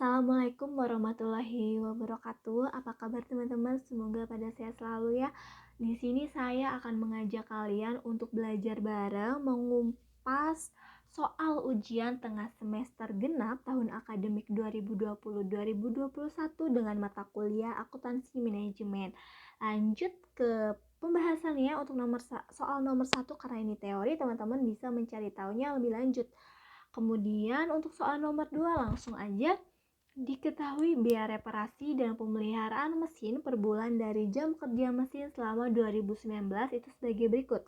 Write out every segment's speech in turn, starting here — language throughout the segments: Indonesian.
Assalamualaikum warahmatullahi wabarakatuh. Apa kabar teman-teman? Semoga pada sehat selalu ya. Di sini saya akan mengajak kalian untuk belajar bareng mengumpas soal ujian tengah semester genap tahun akademik 2020-2021 dengan mata kuliah Akuntansi Manajemen. Lanjut ke pembahasannya untuk soal nomor 1 karena ini teori, teman-teman bisa mencari tahunya lebih lanjut. Kemudian untuk soal nomor 2 langsung aja. Diketahui biaya reparasi dan pemeliharaan mesin per bulan dari jam kerja mesin selama 2019 itu sebagai berikut.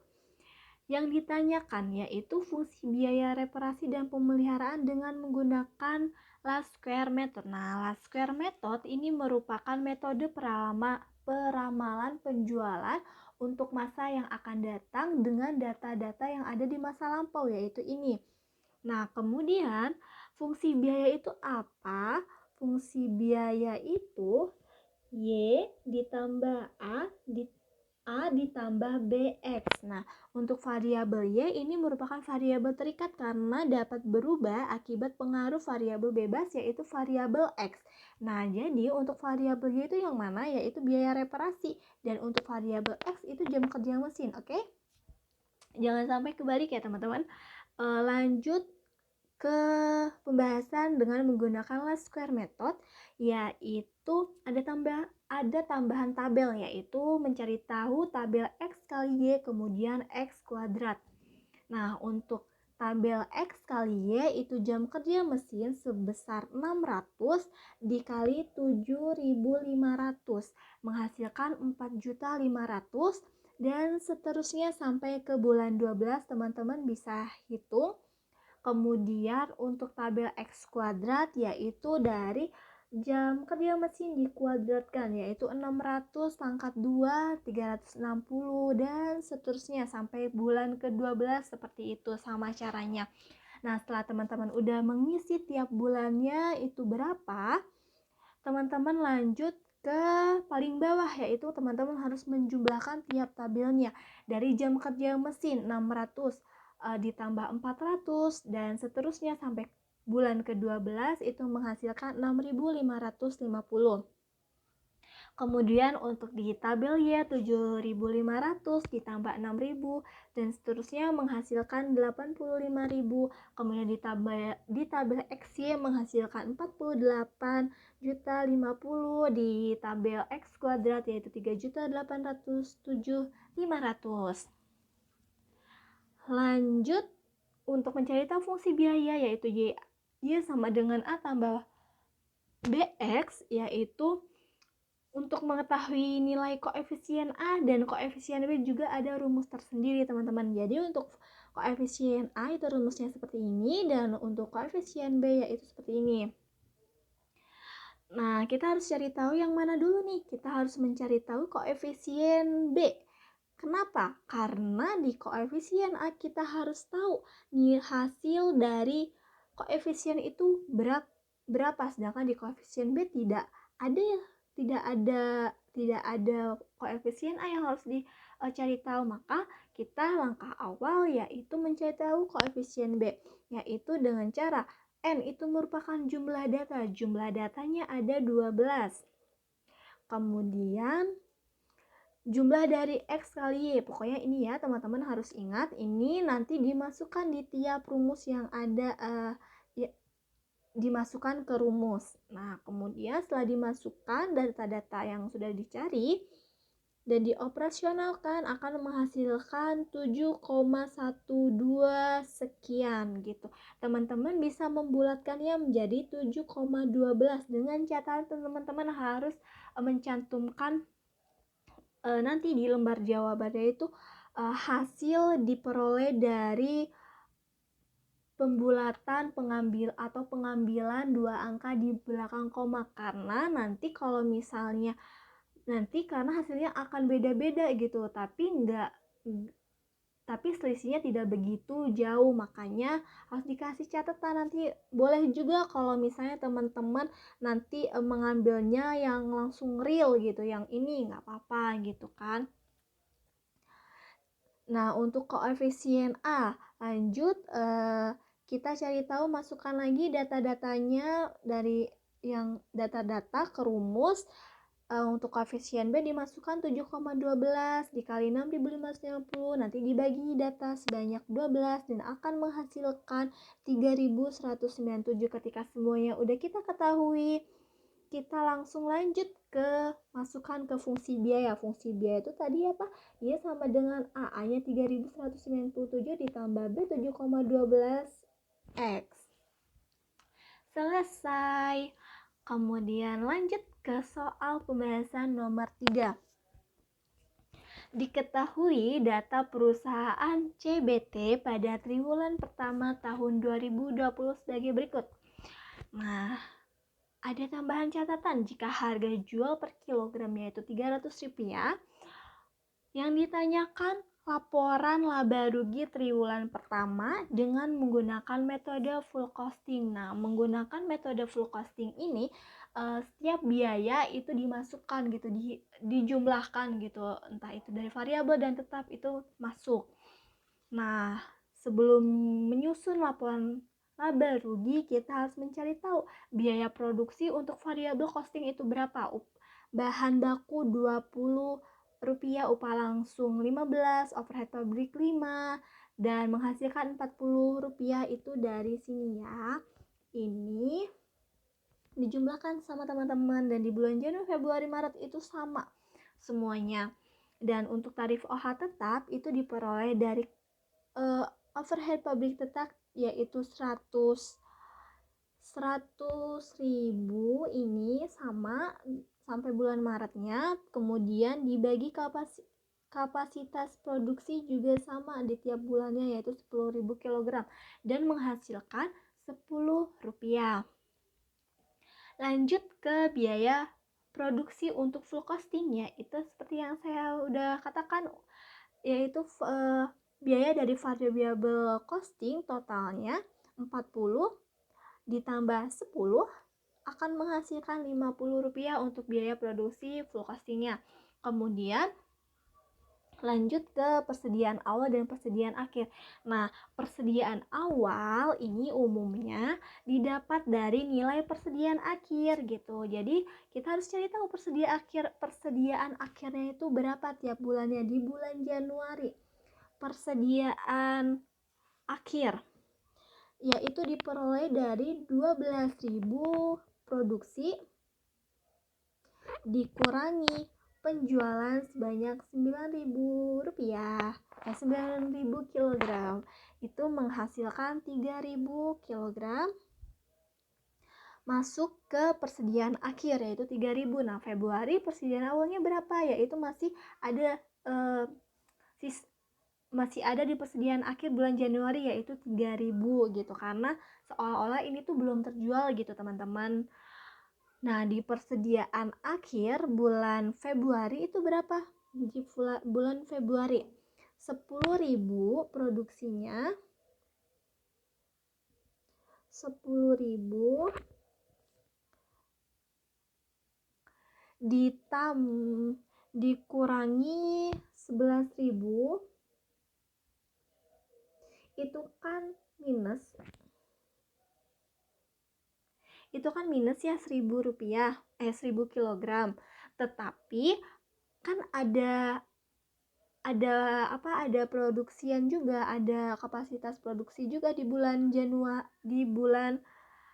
Yang ditanyakan yaitu fungsi biaya reparasi dan pemeliharaan dengan menggunakan last square method. Nah, last square method ini merupakan metode peramalan penjualan untuk masa yang akan datang dengan data-data yang ada di masa lampau, yaitu ini. Nah, kemudian fungsi biaya itu apa? Fungsi biaya itu Y ditambah A ditambah BX. Nah, untuk variabel Y ini merupakan variabel terikat karena dapat berubah akibat pengaruh variabel bebas yaitu variabel X. Nah, jadi untuk variabel Y itu yang mana? Yaitu biaya reparasi. Dan untuk variabel X itu jam kerja mesin, oke? Jangan sampai kebalik ya teman-teman. Lanjut ke pembahasan dengan menggunakan last square method, yaitu ada tambahan tabel, yaitu mencari tahu tabel X kali Y kemudian X kuadrat. Nah, untuk tabel X kali Y itu jam kerja mesin sebesar 600 dikali 7.500 menghasilkan 4.500.000 dan seterusnya sampai ke bulan 12 teman-teman bisa hitung. Kemudian untuk tabel X kuadrat yaitu dari jam kerja mesin dikuadratkan yaitu 600 pangkat 2 360 dan seterusnya sampai bulan ke-12 seperti itu sama caranya. Nah, setelah teman-teman udah mengisi tiap bulannya itu berapa, teman-teman lanjut ke paling bawah yaitu teman-teman harus menjumlahkan tiap tabelnya dari jam kerja mesin 600 ditambah 400 dan seterusnya sampai bulan ke-12 itu menghasilkan 6.550. Kemudian untuk di tabel Y 7.500 ditambah 6.000 dan seterusnya menghasilkan 85.000. Kemudian di tabel XY menghasilkan 48.050 di tabel X kuadrat yaitu 3.807.500. Lanjut untuk mencari tahu fungsi biaya yaitu Y sama dengan A tambah BX, yaitu untuk mengetahui nilai koefisien A dan koefisien B juga ada rumus tersendiri teman-teman. Jadi untuk koefisien A itu rumusnya seperti ini dan untuk koefisien B yaitu seperti ini. Nah, kita harus cari tahu yang mana dulu nih? Kita harus mencari tahu koefisien B. Kenapa? Karena di koefisien A kita harus tahu nih hasil dari koefisien itu berapa, sedangkan di koefisien B tidak ada koefisien A yang harus dicari tahu. Maka kita langkah awal yaitu mencari tahu koefisien B, yaitu dengan cara N itu merupakan jumlah data. Jumlah datanya ada 12. Kemudian jumlah dari X kali Y. Pokoknya ini ya teman-teman harus ingat. Ini nanti dimasukkan di tiap rumus yang ada dimasukkan ke rumus. Nah, kemudian setelah dimasukkan data-data yang sudah dicari dan dioperasionalkan akan menghasilkan 7,12 sekian gitu. Teman-teman bisa membulatkannya menjadi 7,12 dengan catatan teman-teman harus mencantumkan nanti di lembar jawabannya itu hasil diperoleh dari pembulatan pengambilan dua angka di belakang koma, karena nanti kalau misalnya karena hasilnya akan beda-beda gitu, tapi selisihnya tidak begitu jauh, makanya harus dikasih catatan. Nanti boleh juga kalau misalnya teman-teman nanti mengambilnya yang langsung real gitu, yang ini nggak apa-apa gitu kan. Nah, untuk koefisien A lanjut kita cari tahu, masukkan lagi data-datanya dari data-data ke rumus. Untuk koefisien B dimasukkan 7,12 dikali 6.550, nanti dibagi data sebanyak 12 dan akan menghasilkan 3.197. Ketika semuanya udah kita ketahui, kita langsung lanjut ke masukkan ke fungsi biaya. Fungsi biaya itu tadi apa? Dia sama dengan A-nya 3.197 ditambah B 7,12 X. Selesai. Kemudian lanjut ke soal pembahasan nomor 3. Diketahui data perusahaan CBT pada triwulan pertama tahun 2020 sebagai berikut. Nah, ada tambahan catatan jika harga jual per kilogramnya itu Rp300. Yang ditanyakan laporan laba rugi triwulan pertama dengan menggunakan metode full costing. Nah, menggunakan metode full costing ini setiap biaya itu dimasukkan gitu, dijumlahkan gitu, entah itu dari variabel dan tetap itu masuk. Nah, sebelum menyusun laporan laba rugi, kita harus mencari tahu biaya produksi untuk variabel costing itu berapa. Bahan baku Rp20, upah langsung 15, overhead pabrik 5, dan menghasilkan Rp40 itu dari sini ya. Ini dijumlahkan sama teman-teman dan di bulan Januari, Februari, Maret itu sama semuanya. Dan untuk tarif OH tetap itu diperoleh dari overhead pabrik tetap yaitu 100.000 ini sama sampai bulan Maretnya, kemudian dibagi kapasitas produksi juga sama di tiap bulannya yaitu 10.000 kg dan menghasilkan Rp10. Lanjut ke biaya produksi untuk full costing, yaitu seperti yang saya udah katakan, yaitu biaya dari variable costing totalnya 40 ditambah 10 akan menghasilkan Rp50 untuk biaya produksi full costingnya. Kemudian lanjut ke persediaan awal dan persediaan akhir. Nah, persediaan awal ini umumnya didapat dari nilai persediaan akhir gitu. Jadi, kita harus cari tahu persediaan akhirnya itu berapa tiap bulannya. Di bulan Januari, persediaan akhir yaitu diperoleh dari 12.000 produksi dikurangi penjualan sebanyak Rp9.000, 9.000 kg. Itu menghasilkan 3.000 kg masuk ke persediaan akhir yaitu 3.000. Nah, Februari persediaan awalnya berapa? Yaitu masih ada di persediaan akhir bulan Januari yaitu 3.000 gitu, karena seolah-olah ini tuh belum terjual gitu teman-teman. Nah, di persediaan akhir bulan Februari itu berapa? Di bulan Februari 10.000 produksinya 10.000 dikurangi 11.000 itu kan minus ya Rp1.000 kilogram. Tetapi kan ada produksian juga, ada kapasitas produksi juga di bulan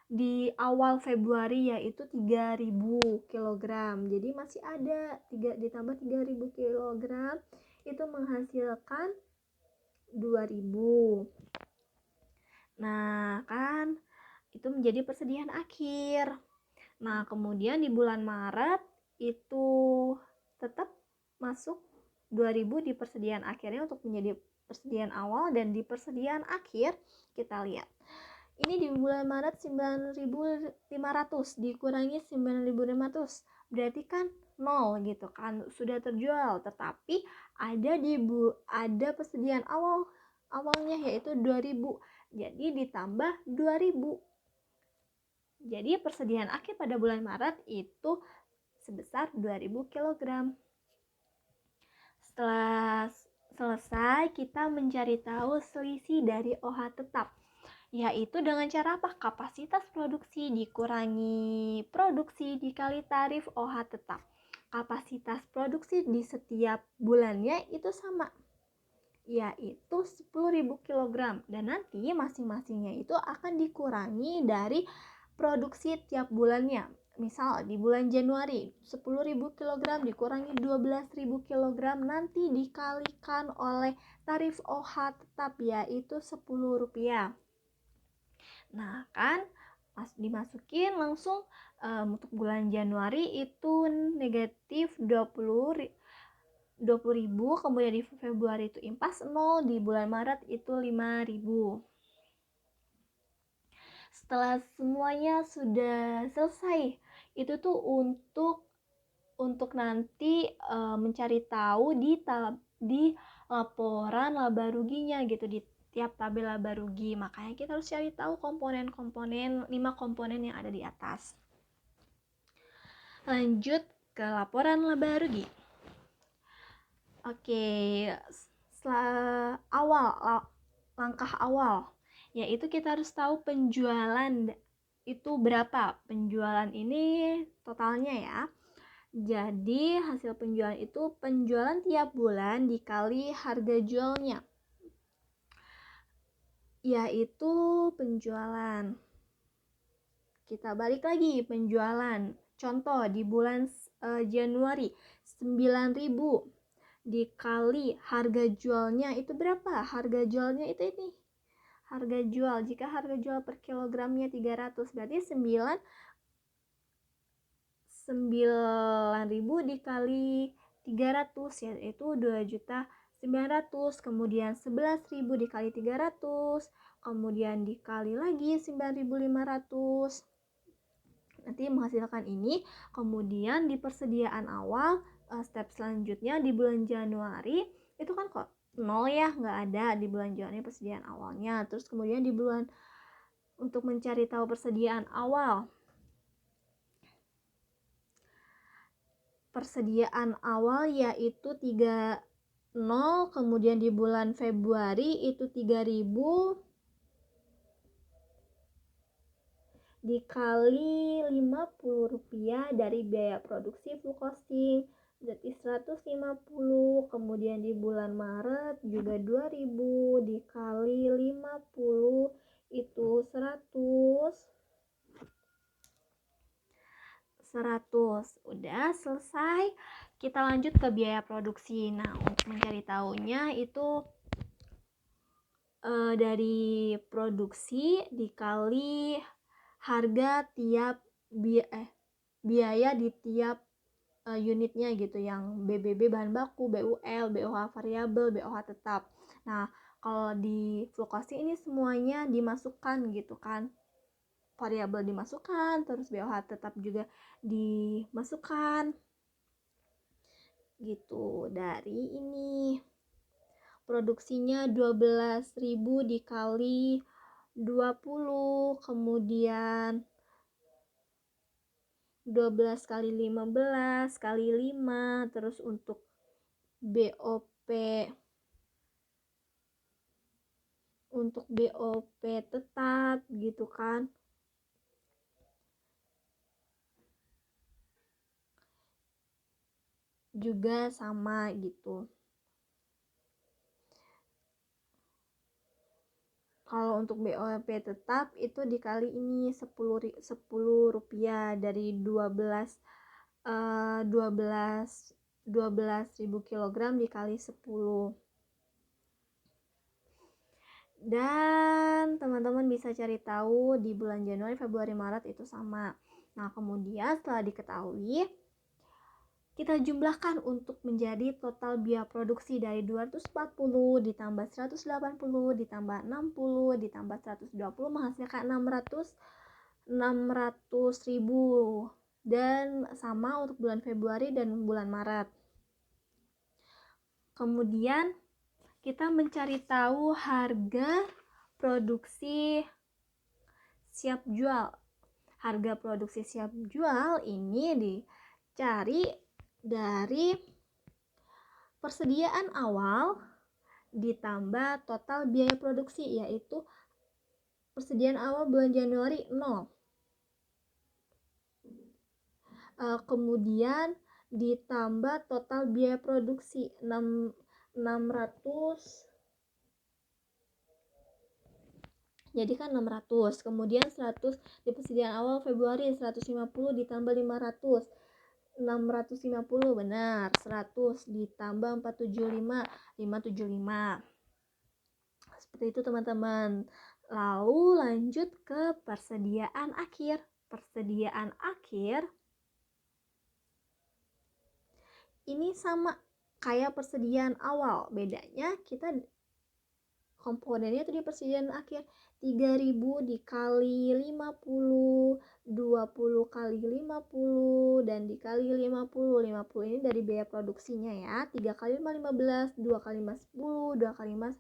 di awal Februari yaitu 3.000 kilogram. Jadi masih ada ditambah 3.000 kilogram itu menghasilkan 2.000. Nah, kan itu menjadi persediaan akhir. Nah, kemudian di bulan Maret itu tetap masuk 2.000 di persediaan akhirnya untuk menjadi persediaan awal, dan di persediaan akhir kita lihat. Ini di bulan Maret 9.500 dikurangi 9.500 berarti kan 0 gitu kan, sudah terjual, tetapi ada persediaan awalnya yaitu 2.000. Jadi ditambah 2.000. Jadi persediaan akhir pada bulan Maret itu sebesar 2.000 kg. Setelah selesai, kita mencari tahu selisih dari OH tetap. Yaitu dengan cara apa? Kapasitas produksi dikurangi produksi dikali tarif OH tetap. Kapasitas produksi di setiap bulannya itu sama, yaitu 10.000 kg, dan nanti masing-masingnya itu akan dikurangi dari produksi tiap bulannya. Misal di bulan Januari 10.000 kg dikurangi 12.000 kg, nanti dikalikan oleh tarif OH tetap, yaitu Rp10. Nah kan dimasukin langsung, untuk bulan Januari itu negatif 20.000, kemudian di Februari itu impas 0, di bulan Maret itu 5.000. Setelah semuanya sudah selesai, itu tuh untuk nanti mencari tahu di laporan laba ruginya gitu, di tiap tabel laba rugi. Makanya kita harus cari tahu komponen-komponen, 5 komponen yang ada di atas. Lanjut ke laporan laba rugi. Oke, langkah awal yaitu kita harus tahu penjualan itu berapa. Penjualan ini totalnya ya. Jadi hasil penjualan itu penjualan tiap bulan dikali harga jualnya, yaitu penjualan. Kita balik lagi penjualan. Contoh di bulan Januari 9.000 dikali harga jualnya itu berapa? Harga jualnya itu ini. Harga jual, jika harga jual per kilogramnya 300, berarti 9.000 dikali 300 yaitu 2.900.000. Kemudian 11.000 dikali 300, kemudian dikali lagi 9.500. Nanti menghasilkan ini. Kemudian di persediaan awal, step selanjutnya di bulan Januari itu kan kok 0 ya, nggak ada di bulan Januari persediaan awalnya. Terus kemudian di bulan, untuk mencari tahu persediaan awal yaitu 30, kemudian di bulan Februari itu 3.000 dikali Rp50 dari biaya produksi full costing, berarti 150. Kemudian di bulan Maret juga 2.000 dikali 50 itu 100. Udah selesai. Kita lanjut ke biaya produksi. Nah, untuk mencari tahunya itu dari produksi dikali harga tiap biaya di tiap unitnya gitu, yang BBB bahan baku, BUL, BOH variabel, BOH tetap. Nah, kalau di full costing ini semuanya dimasukkan gitu kan. Variabel dimasukkan, terus BOH tetap juga dimasukkan. Gitu. Dari ini produksinya 12.000 dikali 20, kemudian 12 kali 15 kali 5, terus untuk BOP tetap gitu kan. Juga sama gitu. Kalau untuk BOP tetap itu dikali ini 10.000 dari 12.000 kg dikali 10. Dan teman-teman bisa cari tahu di bulan Januari, Februari, Maret itu sama. Nah, kemudian setelah diketahui, kita jumlahkan untuk menjadi total biaya produksi dari 240 ditambah 180 ditambah 60 ditambah 120 menghasilkan 600.000, dan sama untuk bulan Februari dan bulan Maret. Kemudian kita mencari tahu harga produksi siap jual. Harga produksi siap jual ini dicari dari persediaan awal ditambah total biaya produksi, yaitu persediaan awal bulan Januari 0. Kemudian ditambah total biaya produksi 600, jadi kan 600, kemudian 100 di persediaan awal Februari 150 ditambah 500, 650, benar, 100 ditambah 475, 575. Seperti itu teman-teman. Lalu lanjut ke persediaan akhir. Persediaan akhir ini sama kayak persediaan awal, bedanya kita komponennya itu di persediaan akhir 3000 dikali 50, 20 kali 50 dan dikali 50. 50 ini dari biaya produksinya ya. 3 kali 5 15, 2 kali 5 10, 2 kali 5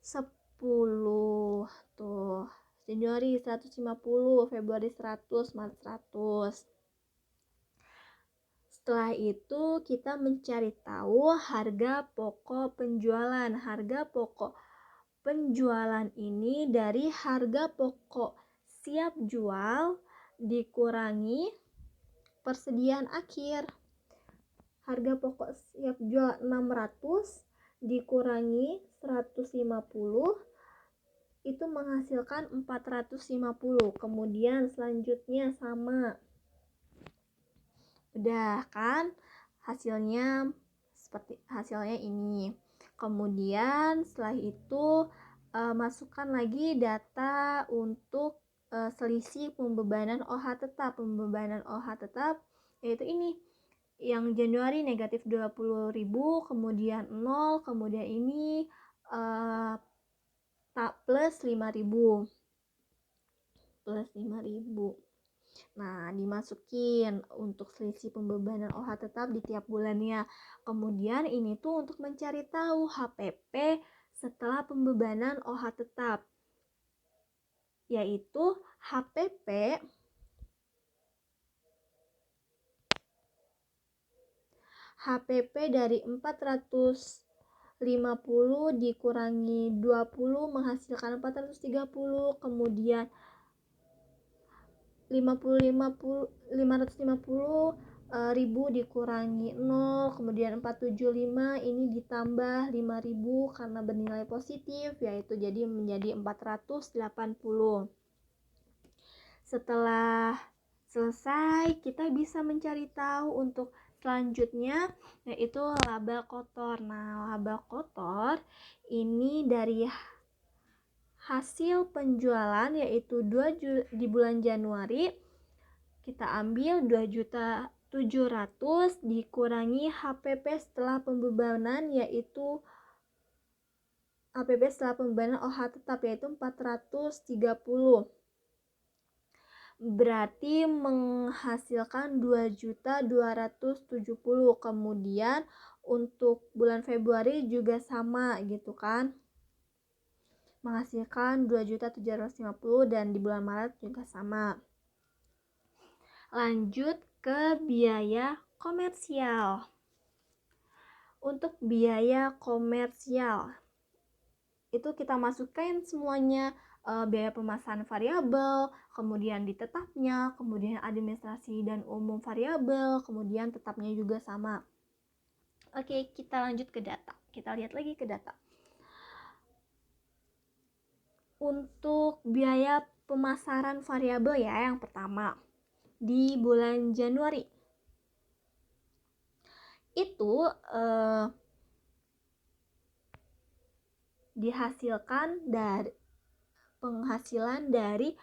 10. Tuh. Januari 150, Februari 100, Maret 100. Setelah itu kita mencari tahu harga pokok penjualan. Harga pokok penjualan ini dari harga pokok siap jual dikurangi persediaan akhir. Harga pokok siap jual 600 dikurangi 150 itu menghasilkan 450. Kemudian selanjutnya sama. Udah kan? Hasilnya ini. Kemudian setelah itu masukkan lagi data untuk selisih pembebanan OH tetap. Pembebanan OH tetap yaitu ini. Yang Januari negatif 20.000, kemudian 0, kemudian ini plus 5.000. Plus 5.000. Nah, dimasukin untuk selisih pembebanan OH tetap di tiap bulannya. Kemudian ini tuh untuk mencari tahu HPP setelah pembebanan OH tetap. Yaitu HPP dari 450 dikurangi 20 menghasilkan 430, kemudian 550.000 dikurangi 0, kemudian 475 ini ditambah 5.000 karena bernilai positif, yaitu jadi menjadi 480. Setelah selesai, kita bisa mencari tahu untuk selanjutnya yaitu laba kotor. Nah, laba kotor ini dari hasil penjualan yaitu di bulan Januari kita ambil 2.700.000 dikurangi HPP setelah pembebanan yaitu HPP setelah pembebanan OH tetap yaitu 430. Berarti menghasilkan 2.270. Kemudian untuk bulan Februari juga sama gitu kan. Menghasilkan 2.750 dan di bulan Maret juga sama. Lanjut ke biaya komersial. Untuk biaya komersial itu kita masukkan semuanya, biaya pemasaran variabel, kemudian di tetapnya, kemudian administrasi dan umum variabel, kemudian tetapnya juga sama. Oke, kita lanjut ke data. Kita lihat lagi ke data. Untuk biaya pemasaran variabel ya, yang pertama di bulan Januari itu dihasilkan dari penghasilan dari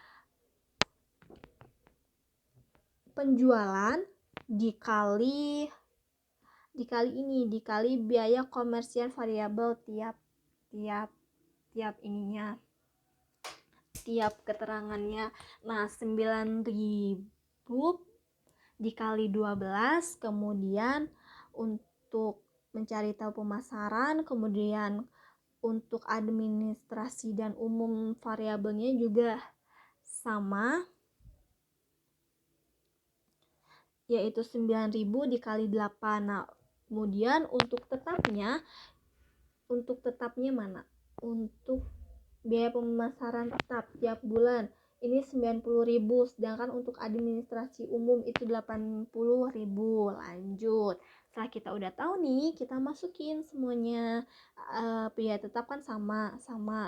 penjualan dikali biaya komersial variabel tiap ininya, tiap keterangannya. Nah, 9.000 dikali 12, kemudian untuk mencari tahu pemasaran, kemudian untuk administrasi dan umum variabelnya juga sama, yaitu 9.000 dikali 8. Nah, kemudian untuk tetapnya mana? Untuk biaya pemasaran tetap tiap bulan ini 90.000, sedangkan untuk administrasi umum itu 80.000. Lanjut, setelah kita udah tahu nih, kita masukin semuanya. Biaya tetap kan sama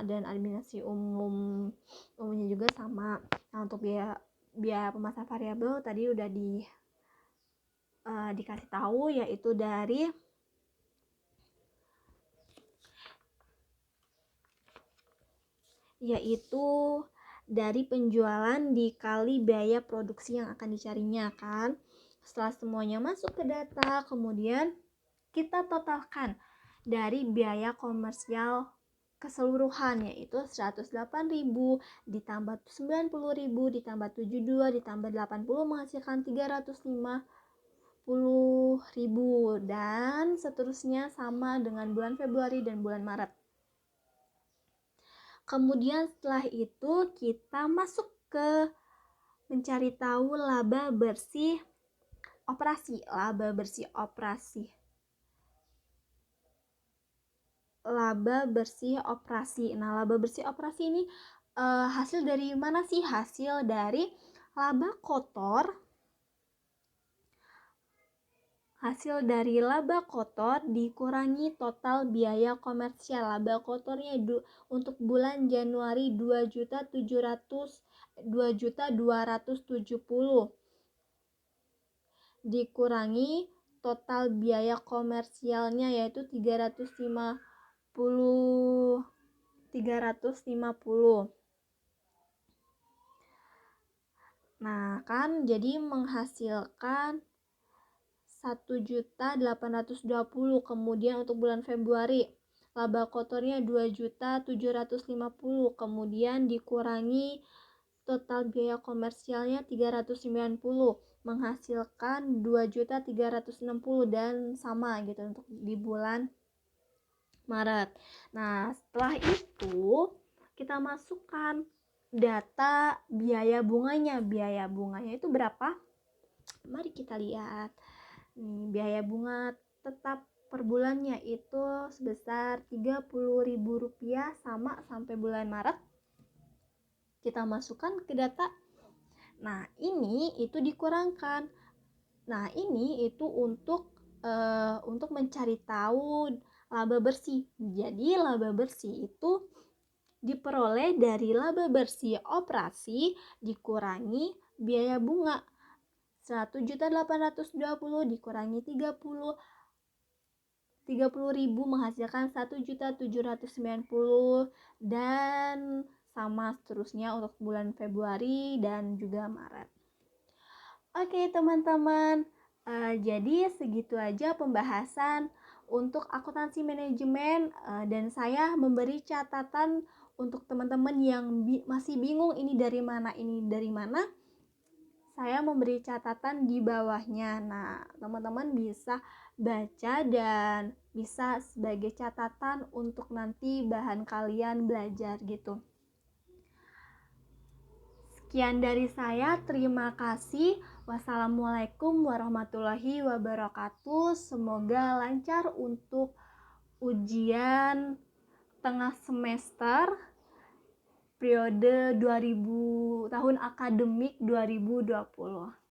dan administrasi umumnya juga sama. Nah, untuk biaya pemasaran variabel tadi udah dikasih tahu, yaitu dari penjualan dikali biaya produksi yang akan dicarinya kan. Setelah semuanya masuk ke data, kemudian kita totalkan dari biaya komersial keseluruhan, yaitu 108.000 ditambah 90.000 ditambah 72 ditambah 80 menghasilkan 350.000, dan seterusnya sama dengan bulan Februari dan bulan Maret. Kemudian setelah itu kita masuk ke mencari tahu laba bersih operasi. Laba bersih operasi Nah, laba bersih operasi ini hasil dari mana sih? Hasil dari laba kotor. Hasil dari laba kotor dikurangi total biaya komersial. Laba kotornya untuk bulan Januari 2.270.000 dikurangi total biaya komersialnya, yaitu 350. Nah, kan jadi menghasilkan 1.820.000. Kemudian untuk bulan Februari laba kotornya 2.750.000, kemudian dikurangi total biaya komersialnya 390, menghasilkan 2.360.000, dan sama gitu untuk di bulan Maret. Nah, setelah itu kita masukkan data biaya bunganya. Biaya bunganya itu berapa? Mari kita lihat. Nih, biaya bunga tetap per bulannya itu sebesar Rp30.000, sama sampai bulan Maret. Kita masukkan ke data. Nah, ini itu dikurangkan. Nah, ini itu untuk mencari tahu laba bersih. Jadi laba bersih itu diperoleh dari laba bersih operasi dikurangi biaya bunga. 1.820 dikurangi 30.000 menghasilkan 1.790, dan sama seterusnya untuk bulan Februari dan juga Maret. Oke teman-teman, jadi segitu aja pembahasan untuk akuntansi manajemen, dan saya memberi catatan untuk teman-teman yang masih bingung ini dari mana. Saya memberi catatan di bawahnya. Nah, teman-teman bisa baca dan bisa sebagai catatan untuk nanti bahan kalian belajar gitu. Sekian dari saya, terima kasih. Wassalamualaikum warahmatullahi wabarakatuh. Semoga lancar untuk ujian tengah semester periode tahun akademik 2020.